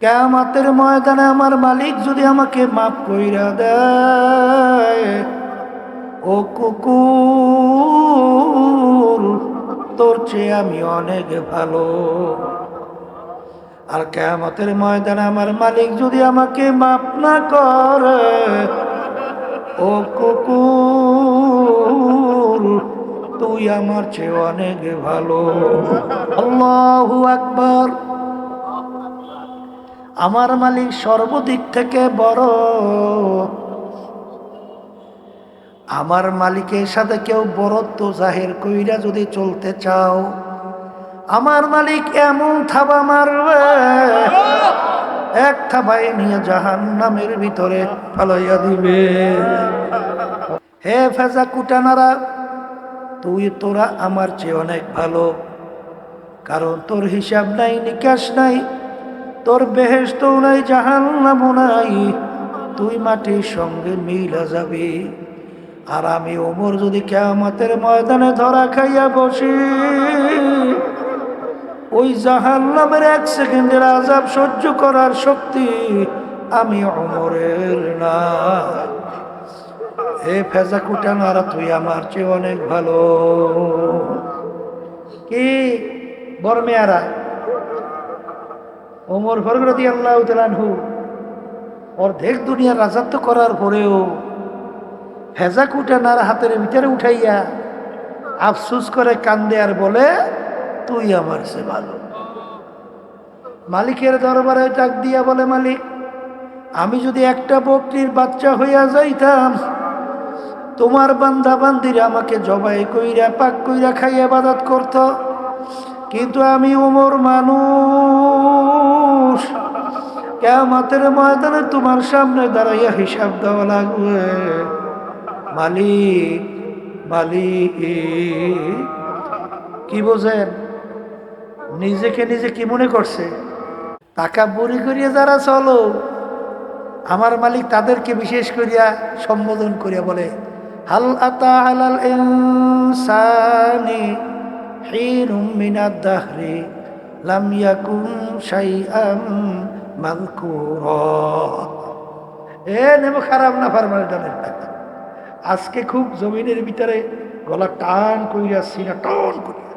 কিয়ামতের ময়দানে আমার মালিক যদি আমাকে মাফ কইরা দেয়, ও কুকুর, তোর চেয়ে আমি অনেক ভালো। আর কিয়ামতের ময়দানে আমার মালিক যদি আমাকে মাফ না করে, ও কুকুর, তুই আমার চেয়ে অনেক ভালো। আল্লাহু আকবার। আমার মালিক সর্বদিক থেকে বড়। আমার মালিকের সাথে কেউ বরত্ব জাহির কইরা যদি চলতে চাও, আমার মালিক এমন থাবা মারবে, এক থাবায় নিয়ে জাহান্নামের ভিতরে ফালাইয়া দিবে। হে ফেজা কুটানারা, তোরা আমার চেয়ে অনেক ভালো, কারণ তোর হিসাব নাই, নিকাশ নাই, তোর বেহেশতও নাই, জাহান্নামও নাই, তুই মাটির সঙ্গে মিলা যাবি। আর আমি ওমর যদি কিয়ামতের ময়দানে ধরা খাইয়া বসি, ওই জাহান্নামের 1 সেকেন্ডের আযাব সহ্য করার শক্তি আমি ওমরের না। হে ফেজা কুটানারা, তুই আমার চেয়ে অনেক ভালো। কি বর্মেয়ারা, ওমর ফারুক রাদিয়াল্লাহু তাআলা আনহু অর্ধেক দুনিয়ার রাজত্ব করার পরেও ফেজা কুটানার হাতের ভিতরে উঠাইয়া আফসুস করে কান্দে আর বলে, তুই আমার চেয়ে ভালো। মালিকের দরবারে ডাক দিয়া বলে, মালিক, আমি যদি একটা বকরির বাচ্চা হইয়া যাইতাম, তোমার বান্দা বান্দিরা আমাকে জবাই কইরা পাক কইরা খাইয়া ইবাদত করত, কিন্তু আমি ওমর মানুষ, কিয়ামতের ময়দানে তোমার সামনে দাঁড়াইয়া হিসাব দেওয়া লাগবে। মালিক, মালিক, কি বোঝেন? নিজেকে নিজে কি মনে করছে? টাকা বুড়ি করিয়া যারা চলো, আমার মালিক তাদেরকে বিশেষ করিয়া সম্বোধন করিয়া বলে, হাল আতা আলাল ইনসানি হিনুম মিনাদ দাহরি লাম ইয়াকুন শাইআম মাযকুরা। নেমো খারাপ না ফারমানের জানেন, আজকে খুব জমিনের ভিতরে গলা টান কইরা, সিনা টান করিয়া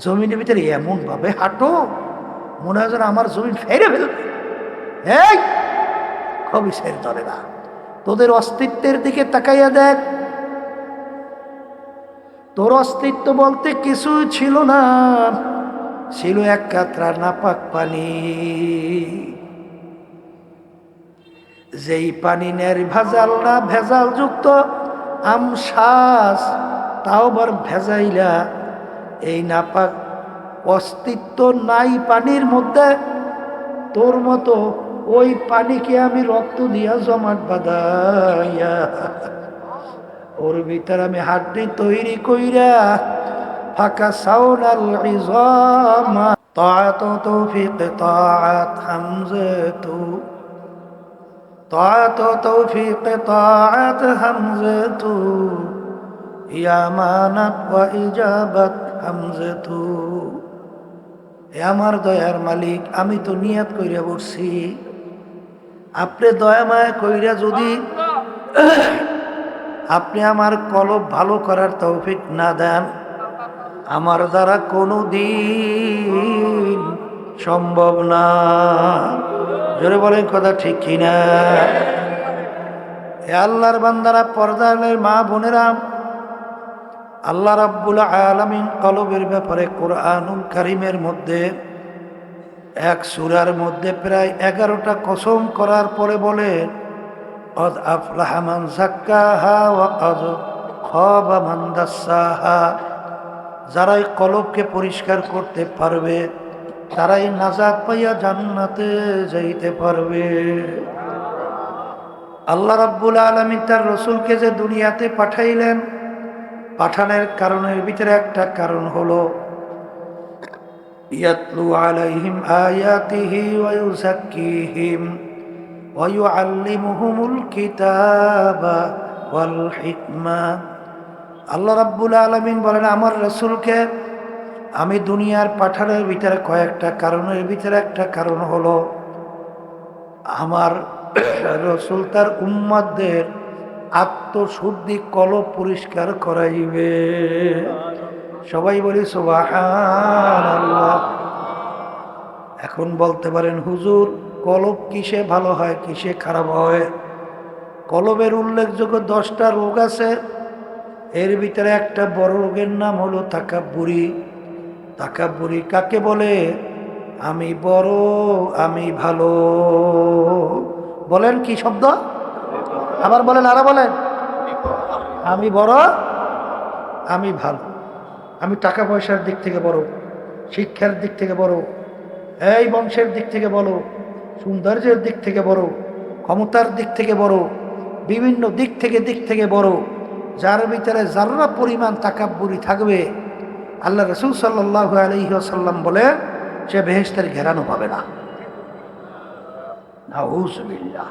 জমিনের ভিতরে এমন ভাবে হাঁটো, মনে হয় যেন আমার জমিন ফেরে ফেলবে। এই খবিসের দলেরা, তোদের অস্তিত্বের দিকে তাকাইয়া দেখ। তোর অস্তিত্ব বলতে কিছু ছিল না, ছিল এক কাতরা নাপাক পানি। যেই পানি ভেজাল না, ভেজাল যুক্ত আমশ্বাস, তাও বার ভেজাইলা, এই নাপাক অস্তিত্ব নাই পানির মধ্যে। তোর মতো ওই পানিকে আমি রক্ত দিয়া জমাট বাঁধাইয়া ওর ভিতরে আমি হাড্ডি তৈরি কইরা ফাঁকা সাউনাল ইজামা তাআত তৌফিক তাআত হামজাতু তাআত তৌফিক তাআত হামজাতু ইয়ামানাত ওয়া ইজাবাত হামজাতু। এ আমার দয়ার মালিক, আমি তো নিয়াত কইরা বসছি, আপনি দয়া মায়া কইরা যদি আপনি আমার কলব ভালো করার তৌফিক না দেন, আমার দ্বারা কোনো দিন সম্ভব না। জোরে বলেন কথা ঠিক কিনা? এ আল্লাহর বান্দারা, পর্দার মা বোনেরা, আল্লাহ রাব্বুল আলামিন কলবের ব্যাপারে কোরআনুল কারীমের মধ্যে এক সূরার মধ্যে প্রায় 11টা কসম করার পরে বলে, কদ আফলাহা মান যাক্কাহা ওয়া কদ খাবা মান দাসসাহা। যারাই কলবকে পরিষ্কার করতে পারবে, তারাই নাজাত পাইয়া জান্নাতে যাইতে পারবে। আল্লাহ রাব্বুল আলামিন তার রাসূলকে যে দুনিয়াতে পাঠাইলেন, পাঠানোর কারণের ভিতরে একটা কারণ হলো ইয়াতলু আলাইহিম আয়াতিহি ওয়া ইউযাক্কিহিম ওয়া ইউআল্লিমুহুমুল কিতাবা ওয়াল হিকমা। আল্লাহ রাব্বুল আলামিন বলেন, আমার রাসূলকে আমি দুনিয়ার পাঠানোর ভিতরে কয়েকটা কারণের ভিতরে একটা কারণ হলো আমার রসুল তার উম্মতদের আত্মশুদ্ধি কলব পরিষ্কার করাইবে। সবাই বলি সুবহানাল্লাহ। এখন বলতে পারেন হুজুর কলব কিসে ভালো হয় কিসে খারাপ হয়? কলবের উল্লেখযোগ্য 10টা রোগ আছে। এর ভিতরে একটা বড় রোগের নাম হলো তাকাব্বুরি। তাকাব্বুরি কাকে বলে? আমি বড়, আমি ভালো। বলেন কি শব্দ? আবার বলেন, আরো বলেন। আমি বড়, আমি ভালো। আমি টাকা পয়সার দিক থেকে বড়, শিক্ষার দিক থেকে বড়, এই বংশের দিক থেকে বড়, সৌন্দর্যের দিক থেকে বড়, ক্ষমতার দিক থেকে বড়, বিভিন্ন দিক থেকে বড়। যার ভিতরে যারা পরিমাণ তাকাব্বুরি থাকবে, আল্লাহ রসুল সাল্লাল্লাহু আলাইহি ওয়াসাল্লাম বলেন সে বেহেশতের ঘেরানো পাবে না। নাউজুবিল্লাহ।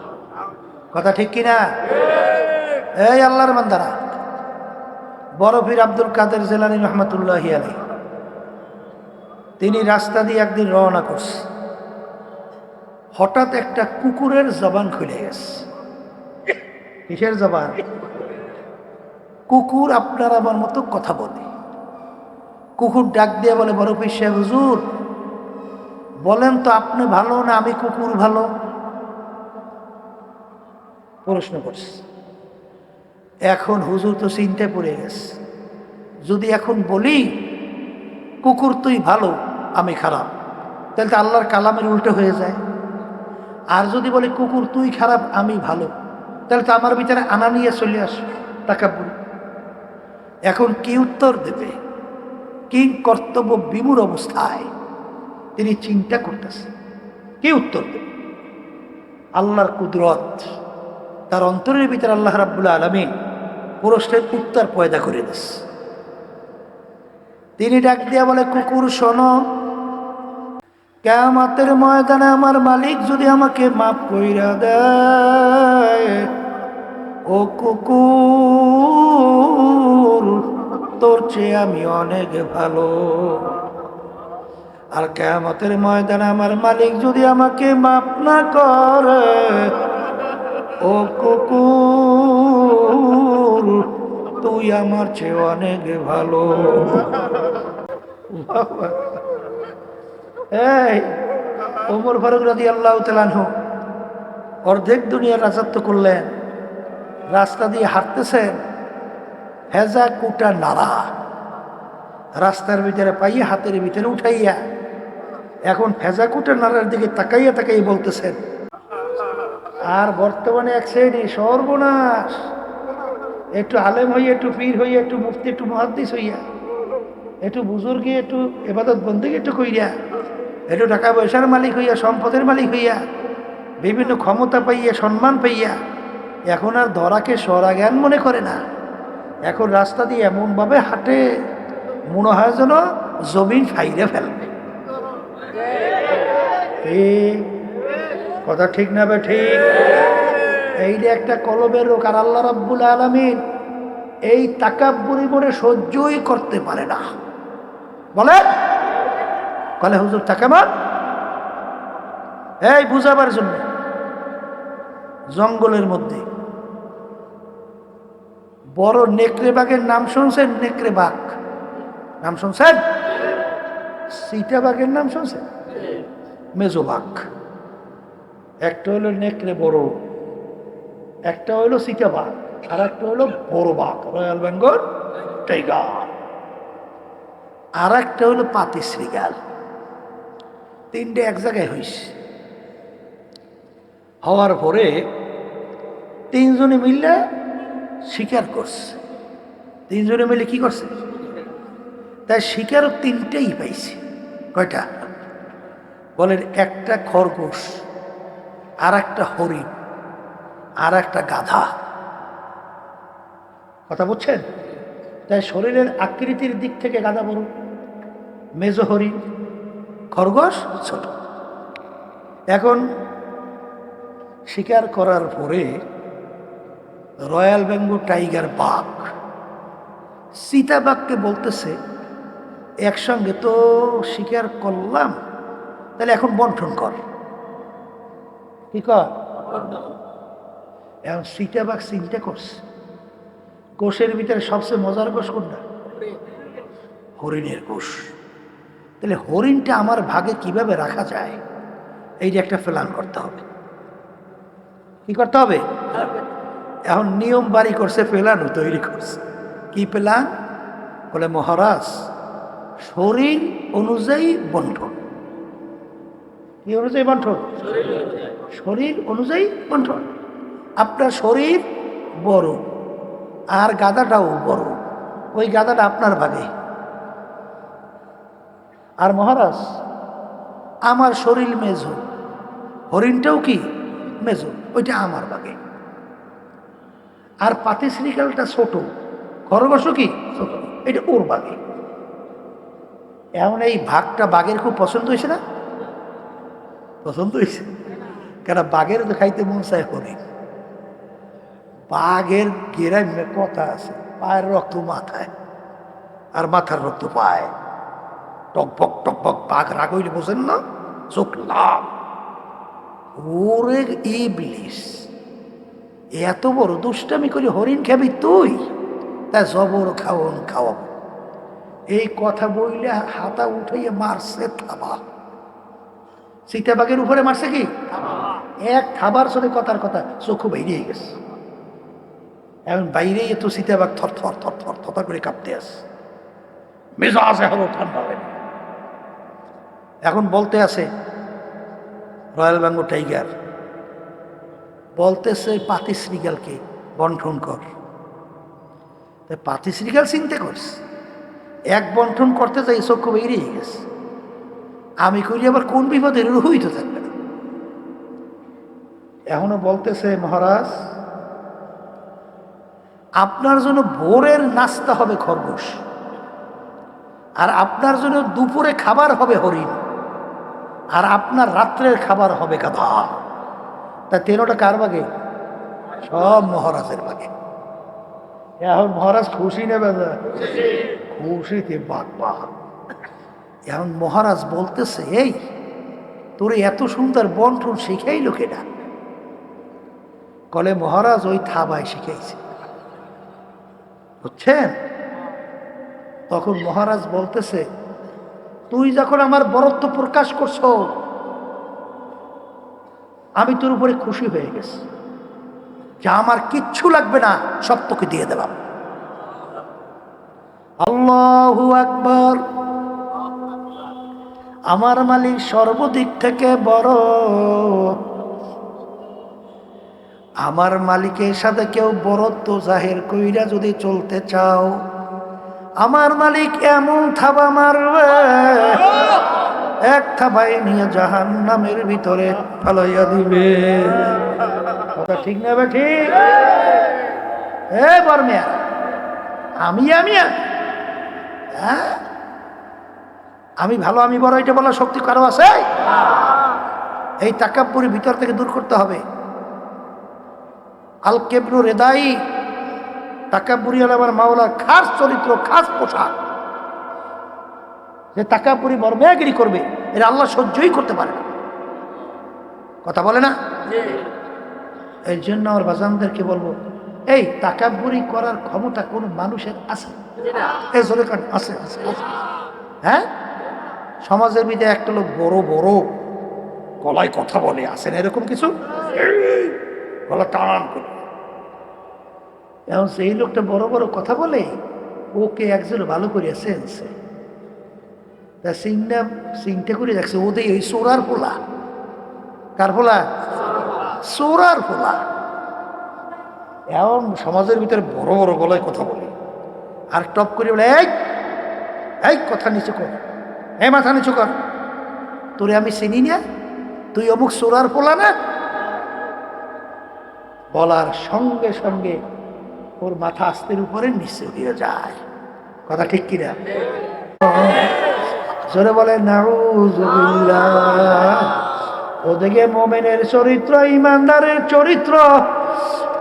কথা ঠিক কিনা? এই আল্লাহর বান্দারা, বড় পীর আব্দুল কাদের জিলানী রহমাতুল্লাহি আলাইহি তিনি রাস্তা দিয়ে একদিন রওনা করছে। হঠাৎ একটা কুকুরের জবান খুলে গেছে। কিসের জবান? কুকুর আপনার আমার মতো কথা বলে। কুকুর ডাক দিয়ে বলে, বড় পীর সাহেব হুজুর বলেন তো আপনি ভালো না আমি কুকুর ভালো? প্রশ্ন করছে। এখন হুজুর তো চিন্তায় পড়ে গেছে, যদি এখন বলি কুকুর তুই ভালো আমি খারাপ, তাহলে তো আল্লাহর কালামের উল্টো হয়ে যায়। আর যদি বলি কুকুর তুই খারাপ আমি ভালো, তাহলে তো আমার ভিতরে আনা নিয়ে চলে আসে তাকাব্বুর। এখন কি উত্তর দেবে? কি কর্তব্য বিমূঢ় অবস্থায় তিনি চিন্তা করতেছেন, কি উত্তর দেবে? আল্লাহর কুদরত, তার অন্তরের ভিতরে আল্লাহ রাব্বুল আলামিন পুরুষের উত্তর পয়দা করে দিচ্ছে। তিনি ডাক দিয়া বলে, কুকুর শোনো, কিয়ামতের ময়দানে আমার মালিক যদি আমাকে মাফ কইরা দেয়, ও কুকুর তোর চেয়ে আমি অনেক ভালো। আর কিয়ামতের ময়দানে আমার মালিক যদি আমাকে মাফ না করে, ও কুকুর তুই আমার চেয়ে অনেক ভালো। এই ওমর ফারুক রাদিয়াল্লাহু তাআলা আনহু অর্ধেক দুনিয়ার রাজত্ব করলেন, রাস্তা দিয়ে হাঁটতেছেন, হেজা কুটা নাড়া রাস্তার ভিতরে পাইয়া হাতের ভিতরে উঠাইয়া এখন ভেজা কুটা নাড়ার দিকে তাকাইয়া তাকাইয়া বলতেছেন। আর বর্তমানে এক শ্রেণী সর্বনাশ, একটু আলেম হইয়া, একটু পীর হইয়া, একটু মুফতি, একটু মুহাদ্দিস হইয়া, একটু বুজুর্গে, একটু ইবাদত বন্দেগী একটু কইরা, একটু টাকা পয়সার মালিক হইয়া, সম্পদের মালিক হইয়া, বিভিন্ন ক্ষমতা পাইয়া, সম্মান পাইয়া এখন আর ধরাকে সরা জ্ঞান মনে করে না। এখন রাস্তা দিয়ে এমনভাবে হাঁটে মনে হয় যেন জমিন ফাইরে ফেলবে। কথা ঠিক না বে ঠিক? এইটা একটা কলবের রোগ। আর আল্লাহ রাব্বুল আলামিন এই তাকাব্বুরি মনে সহ্যই করতে পারে না। বলে কলে হুজুর তাকামান এই বুঝাবার জন্য জঙ্গলের মধ্যে বড় নেকড়ে বাঘের নাম শুনছেন? নেকড়ে বাঘ নাম শুনছেন? চিতা বাঘের নাম শুনছেন? মেজো বাঘ। একটা হলো নেকড়ে বড়, একটা হলো চিতা বাঘ, আর একটা হলো বড় বাঘ রয়্যাল বেঙ্গল টাইগার, আর একটা হলো পাতি শ্রীগাল। তিনটে এক জায়গায় হইছে। হওয়ার পরে তিনজনে মিললে শিকার করছে। তিনজনে মিলে কি করছে? তাই শিকারও তিনটেই পাইছে। কয়টা? বলেন, একটা খরগোশ, আর একটা হরিণ, আর একটা গাধা। কথা বুঝছেন? তাই শরীরের আকৃতির দিক থেকে গাধা বড়, মেজো হরিণ, খরগোশ ছোট। এখন শিকার করার পরে রয়্যাল বেঙ্গল টাইগার বাঘ চিতা বাঘকে বলতেছে, একসঙ্গে তো শিকার করলাম, তাহলে এখন বন্টন কর। কি কর? এখন চিতাবাঘ চিন্তা করছে গোশের ভিতরে সবচেয়ে মজার গোশ কোনটা? হরিণের গোশ। তাহলে হরিণটা আমার ভাগে কিভাবে রাখা যায়, এই যে একটা প্ল্যান করতে হবে। কি করতে হবে? এখন নিয়ম বাড়ি করছে, প্ল্যানও তৈরি করছে। কি প্ল্যান? বলে মহারাজ শরীর অনুযায়ী বন্টন। কি অনুযায়ী বন্টন? শরীর অনুযায়ী বন্টন। আপনার শরীর বড় আর গাদাটাও বড়, ওই গাদাটা আপনার ভাগে। আর মহারাজ আমার শরীর মেজো, হরিণটাও কি মেজো, ওইটা আমার ভাগে। আর পাতি শ্রীকালটা ছোট, খরগোশও কি ছোট, এটা ওর ভাগে। এমন এই ভাগটা বাঘের খুব পছন্দ হয়েছে না? পছন্দ হয়েছে, কেন বাঘের তো খাইতে মন চায় হরিণ। বাঘের গেরামে কথা আছে, পায়ের রক্ত মাথায় আর মাথার রক্ত পায়। টকবক টকবক বাঘ রাগ হইলে বোঝেন না, চোখ লাল। ওরে ইবলিস, এত বড় দুষ্টামি করে হরিণ খাবি তুই? তা জবর খাওয়ন খাওয়াবো। এই কথা বইলে হাতা উঠাইয়ে মারছে থাবা। চিতাবাঘের উপরে মারছে কি এক থাবার সাথে কথার কথা চোখু বাইরে গেছে। এখন বাইরে এত চিতাবাঘ থর থর থর থর থর করে কাঁপতে আসে, মেজাজ এখনো ঠান্ডা হয়নি। এখন বলতে আছে রয়্যাল বেঙ্গল টাইগার, বলতেছে পাতি শ্রীগালকে বন্টন কর। পাতি শ্রীগাল চিন্তা করছে, এক বন্টন করতে যাই চক্ষু বেরিয়ে গেছে। আমি কইলে আবার কোন বিপদের রুহিত থাকবে না। এখনো বলতেছে মহারাজ আপনার জন্য ভোরের নাস্তা হবে খরগোশ, আর আপনার জন্য দুপুরে খাবার হবে হরিণ, আর আপনার রাত্রের খাবার হবে গাধা। তা তেরোটা কার ভাগে? সব মহারাজের ভাগে। এখন মহারাজ খুশি নেবে না? খুশিতে বাঘ বাঘ। এখন মহারাজ বলতেছে এই তোরে এত সুন্দর বন্টন শিখাইল কেনা? কলে মহারাজ ওই থাবায় শিখাইছে, বুঝছেন? তখন মহারাজ বলতেছে তুই যখন আমার বরত্ব প্রকাশ করছো আমি তোর উপরে খুশি হয়ে গেছি, যা আমার কিচ্ছু লাগবে না সব তোকে দিয়ে দিলাম। আল্লাহু আকবার। আমার মালিক সর্বদিক থেকে বড়। আমার মালিকের সাথে কেউ বরত্ব জাহির কইরা যদি চলতে চাও, আমার মালিক এমন থাবা মারবে এক থাবায় নিয়ে জাহান্নামের ভিতরে ফালাইয়া দিবে। কথা ঠিক না বে ঠিক? এ বর্মিয়া আমি হ্যাঁ আমি ভালো আমি বড় এটা বলার শক্তি কারো আছে? এই তাকাব্বুরি ভিতর থেকে দূর করতে হবে। আল কেবরু রেদাই, তাকাব্বুরি হলো আমার মাওলার খাস চরিত্র, খাস পোশাক। যে তাকাব্বুরি বর্মেয়াগিরি করবে এরা আল্লাহ সহ্যই করতে পারে না। কথা বলে না? এই জন্য আমার বাজানদেরকে বলবো এই তাকাব্বুরি করার ক্ষমতা কোন মানুষের আছে? আছে আছে। হ্যাঁ সমাজের ভিতরে একটা লোক বড় বড় গলায় কথা বলে, আসেন এরকম কিছু গলা টান করে। এখন সেই লোকটা বড় বড় কথা বলে, ওকে একজন ভালো করে চেনছে, তা সিংটা করে দেখছে ওদের ওই চোরার পোলা। কার পোলা? চোরার পোলা। এখন সমাজের ভিতরে বড় বড় গলায় কথা বলে আর টপ করে বলে এই এই কথা নিচু কর, এই মাথা নিচু কর, তোরে আমি চিনি না, তুই অমুক চোরার পোলা না। বলার সঙ্গে সঙ্গে ওর মাথা আস্তের উপরে নিচে হয়ে যায়। কথা ঠিক কিনা? জোরে বলে নাউযুবিল্লাহ। ওদিকে মুমিনের চরিত্র, ইমানদারের চরিত্র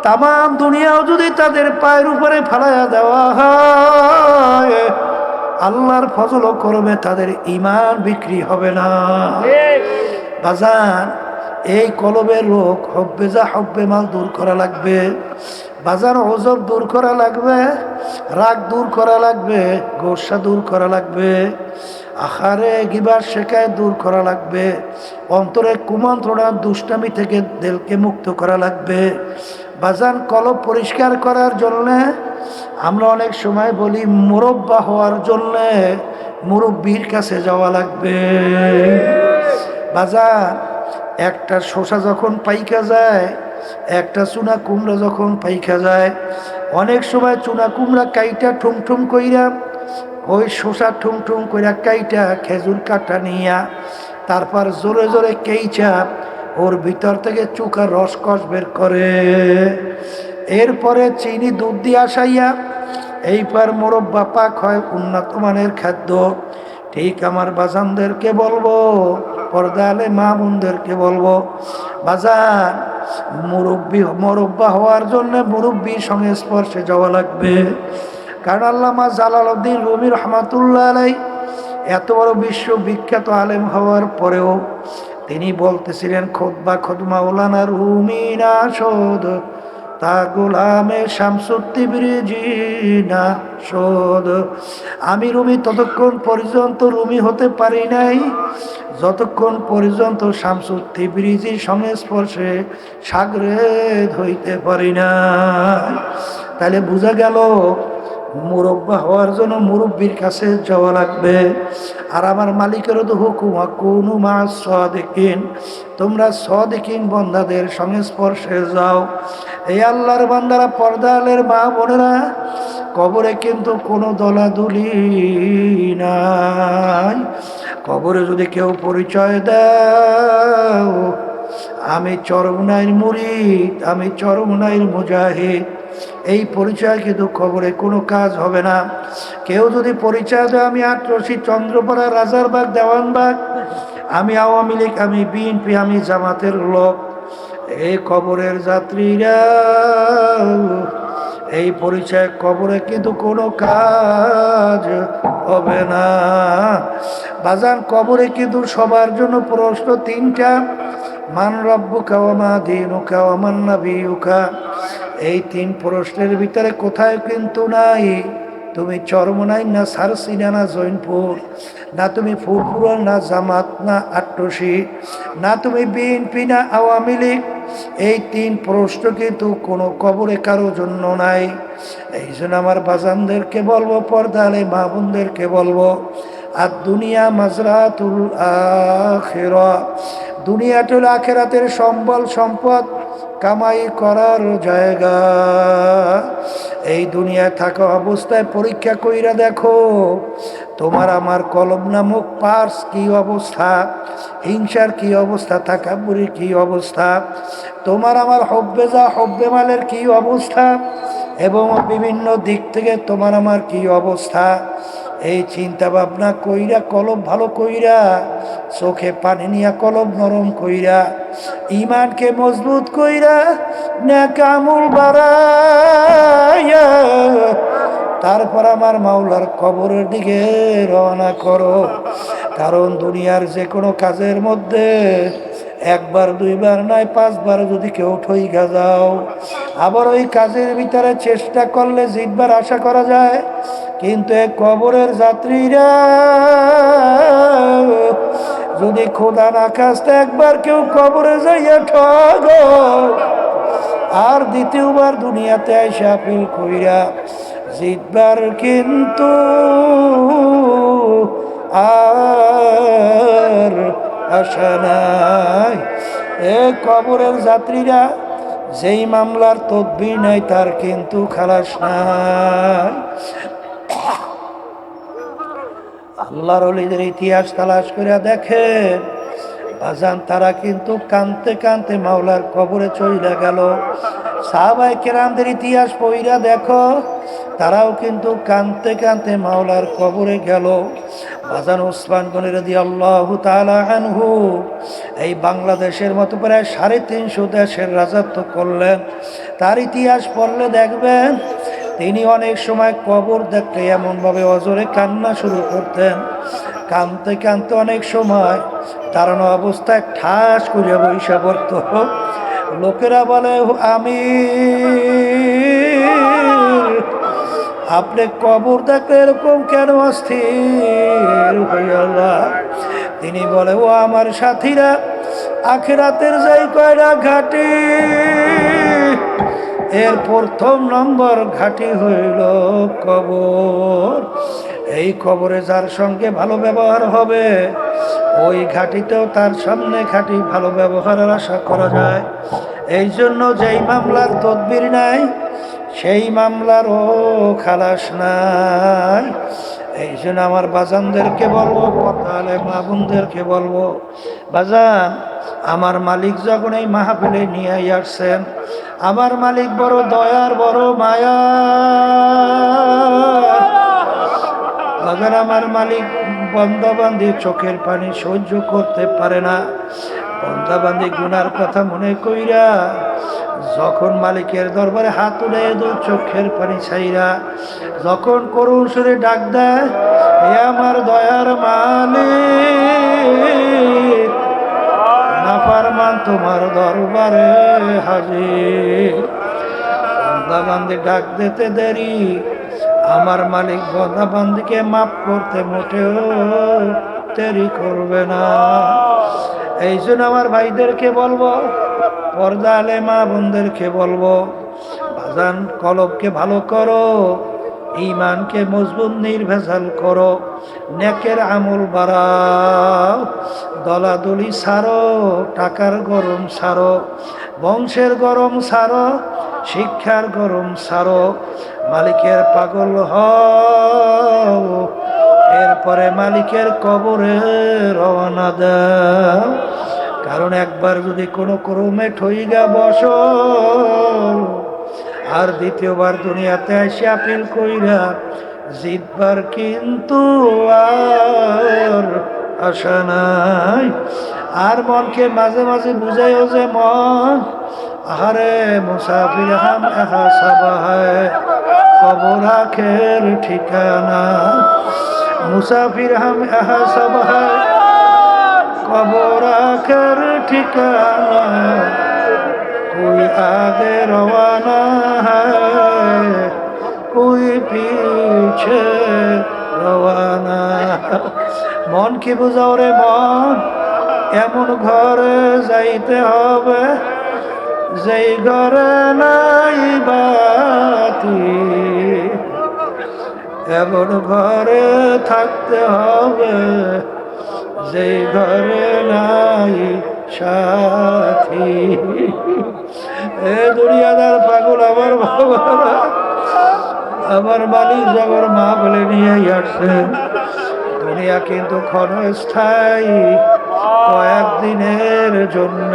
তাম দুনিয়াও যদি তাদের পায়ের উপরে ফালাইয়া দেওয়া হয়, আল্লাহর ফজলও করবে, তাদের ঈমান বিক্রি হবে না। বাজান এই কলবের রোগ হব্বে যা হব্বে মাল দূর করা লাগবে, বাজার ওজব দূর করা লাগবে, রাগ দূর করা লাগবে, গোসা দূর করা লাগবে, আহারে গিবার শেখায় দূর করা লাগবে, অন্তরে কুমন্ত্রণা দুষ্টামি থেকে দিলকে মুক্ত করা লাগবে। বাজান কলব পরিষ্কার করার জন্যে আমরা অনেক সময় বলি মুরব্বা হওয়ার জন্যে মুরব্বির কাছে যাওয়া লাগবে। বাজার একটা শসা যখন পাইকা যায়, একটা চুনা কুমড়া যখন পাইকা যায়, অনেক সময় চুনা কুমড়া কাইটা ঠুমঠুম কইরা, ওই শসা ঠুমঠুম কইরা কাইটা খেজুর কাটা নিয়া তারপর জোরে জোরে কেইচা ওর ভিতর থেকে চুকার রসকস বের করে, এরপরে চিনি দুধ দিয়ে আসাইয়া এইবার মোরব্বা পাক হয় উন্নত মানের খাদ্য। ঠিক আমার বাজানদেরকে বলবো, পর্দালে মা বোনদেরকে বলবো, বাজান মুরব্বা হওয়ার জন্য মুরব্বির সংস্পর্শে যাওয়া লাগবে। কারণ আল্লামা জালালউদ্দিন রুমি রহমাতুল্লাহ আলাই এত বড় বিশ্ববিখ্যাত আলেম হওয়ার পরেও তিনি বলতেছিলেন খুতবা খুদ মাওলানা রুমি না শোধ তা গোলামে শামসুত্তিবরিজি না শোধ। আমি রুমি ততক্ষণ পর্যন্ত রুমি হতে পারি নাই যতক্ষণ পর্যন্ত শামসুত্তিবরিজির সংস্পর্শে সাগরেদ হইতে পারি না। তাহলে বোঝা গেল মুরব্বা হওয়ার জন্য মুরব্বির কাছে যাওয়া লাগবে। আর আমার মালিকেরও তো হুকুম কুনু মা সাদিকিন, তোমরা সাদিকিন বান্দাদের সংস্পর্শে যাও। এই আল্লাহর বান্দারা, পর্দালের মা বোনেরা, কবরে কিন্তু কোনো দলাদুলি নাই। কবরে যদি কেউ পরিচয় দাও আমি চরমনাইর মুরিদ, আমি চরমনাইর মুজাহিদ, এই পরিচয় কিন্তু খবরে কোনো কাজ হবে না। কেউ যদি পরিচয় দেয় আমি আটরশি, চন্দ্রপাড়া, রাজারবাগ, দেওয়ানবাগ, আমি আওয়ামী লীগ, আমি বিএনপি, আমি জামাতের লোক, এই কবরের যাত্রীরা এই পরিচয় কবরে কিন্তু কোনো কাজ হবে না। বাজান কবরে কিন্তু সবার জন্য প্রশ্ন তিনটা, মান রব্বুকা ওয়া মা দীনুকা ওয়া মান নাবিয়ুকা। এই তিন প্রশ্নের ভিতরে কোথায় কিন্তু নাই তুমি চরমনাই, না সারসিনা, না জৈনপুর, না তুমি ফুরফুরা, না জামাত, না আট্রসি, না তুমি বিএনপি, না আওয়ামী লীগ। এই তিন প্রশ্ন কিন্তু কোনো কবরে কারো জন্য নাই। এই জন্য আমার বাজানদেরকে বলবো, পর্দালে মা বোনদেরকে বলবো, আর দুনিয়া মাজরাতুল আখিরা, দুনিয়াটা হলো আখিরাতের সম্বল সম্পদ কামাই করার জায়গা। এই দুনিয়ায় থাকা অবস্থায় পরীক্ষা কইরা দেখো তোমার আমার কলম নামক পার্স কি অবস্থা, হিংসার কি অবস্থা, তাকাব্বুরির কি অবস্থা, তোমার আমার হব্বে যা হব্বে মালের কি অবস্থা, এবং বিভিন্ন দিক থেকে তোমার আমার কি অবস্থা। এই চিন্তা ভাবনা কইরা কলম ভালো কইরা, চোখে পানি নিয়া কলম নরম কইরা, ইমানকে মজবুত কইরা, নেক আমল বাড়াইয়া তারপর আমার মাওলার কবরের দিকে রওনা করো। কারণ দুনিয়ার যে কোনো কাজের মধ্যে একবার দুইবার নয় 5 বার যদি কেউ ঠইকা যাও, আবার ওই কাজের ভিতরে চেষ্টা করলে জিতবার আশা করা যায়। কিন্তু এক কবরের যাত্রীরা যদি খোদা না খাস্তে একবার কেউ কবরে যাইয়া ঠগ, আর দ্বিতীয়বার দুনিয়াতে আইসা আপিল কইরা জিতবার কিন্তু আর আশা নাই। এ কবরের যাত্রীরা যেই মামলার তদবির নাই তার কিন্তু খালাস নাই। আল্লাহর ওলিদের ইতিহাস তালাশ করে দেখেন বাজান, তারা কিন্তু কানতে কানতে মাওলার কবরে চইলা গেল। সাহাবায়ে কেরামদের ইতিহাস পইরা দেখো, তারাও কিন্তু কানতে কানতে মাওলার কবরে গেল। বাজান ওসমান গনি রাদিয়াল্লাহু তাআলা আনহু এই বাংলাদেশের মতো প্রায় 350 দেশের রাজত্ব করলেন। তার ইতিহাস পড়লে দেখবেন তিনি অনেক সময় কবর দেখতে এমনভাবে অজরে কান্না শুরু করতেন, কানতে কানতে অনেক সময় দাঁড়ানো অবস্থায় ঠাস করে বৈশা পড়ত। লোকেরা বলে আমি আপনি কবর দেখলে এরকম কেন অস্থির হইয়া? তিনি বলে ও আমার সাথীরা, আখিরাতের যাই কয়টা ঘাটি, এর প্রথম নম্বর ঘাটি হইল কবর। এই কবরে যার সঙ্গে ভালো ব্যবহার হবে, ওই ঘাটিতেও তার সামনে ঘাটি ভালো ব্যবহারের আশা করা যায়। এই জন্য যেই মামলার তদবির নাই, সেই মামলারও খালাস নাই। এই জন্য আমার বাজানদেরকে বলবো, তাহলে মা বোনদেরকে বলবো, বাজান আমার মালিক যখন এই মাহফিলে নিয়ে আসছেন, আমার মালিক বড় দয়ার, বড় মায়া। বাজান আমার মালিক বন্দাবান্দি চোখের পানি সহ্য করতে পারে না। বন্দাবান্দি গুনার কথা মনে কইরা যখন মালিকের দরবারে হাত উড়ে দু চোখের পানি ছাইরা যখন করুণ সুরে ডাক দেয়, হে আমার দয়ার মালিক, নাফরমান তোমার দরবারে হাজির। বন্দাবান্দি ডাক দিতে দেরি, আমার মালিক বন্দাবান্দিকে মাফ করতে মোটেও দেরি করবে না। এই জন্য আমার ভাইদেরকে বলবো, পর্দা আলে মা বোনদেরকে বলবো, বাজান কলবকে ভালো করো, ঈমানকে মজবুত নির্ভেজাল করো, নেকের আমল বাড়াও, দলাদলি ছাড়ো, টাকার গরম ছাড়ো, বংশের গরম ছাড়ো, শিক্ষার গরম ছাড়ো, মালিকের পাগল হও, এরপরে মালিকের কবরে রওনা দাও। কারণ একবার যদি কোনো ক্রমে ঠইগা বসো, আর দ্বিতীয়বার দুনিয়াতে এসে আপিল কইরা জিতবার কিন্তু আর আশা নাই। আর মনকে মাঝে মাঝে বুঝাইও যে মন, আহারে মুসাফির হাম এহা সাবা হ্যায়, কবর আখের ঠিকানা। মুসাফির হাম এহা সাবা হ্যায়, কবর আখের ঠিকানা। कोई आगे रवाना है, कोई पीछे रवाना। মন কি বুঝাও রে মন, এমন ঘরে যাইতে হবে যেই ঘরে নাই বাতি, এমন ঘরে থাকতে হবে যেই ঘরে নাই সাথী। এ দুনিয়াদার পাগল আমার বাবারা, আমার মালিক যখন মা বলে নিয়ে আসছেন, দুনিয়া কিন্তু ক্ষণস্থায়ী, কয়েকদিনের জন্য।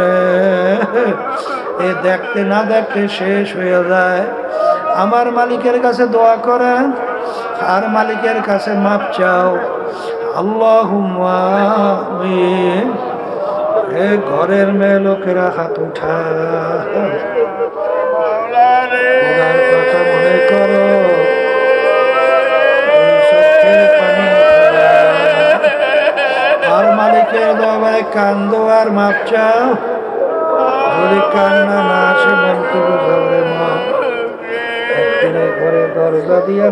এ দেখতে না দেখতে শেষ হয়ে যায়। আমার মালিকের কাছে দোয়া করেন, আর মালিকের কাছে মাপ চাও। আল্লাহুম্মা আমিন। এ ঘরের মেয়ে লোকেরা হাত উঠা, ওনার কথা মনে করো, আর মালিকের দরবারে কান্দো আর মাপ চাও। যদি কান্না না আসে মনকে বুঝাও রে মা, একদিনে ঘরে দরজা দিয়া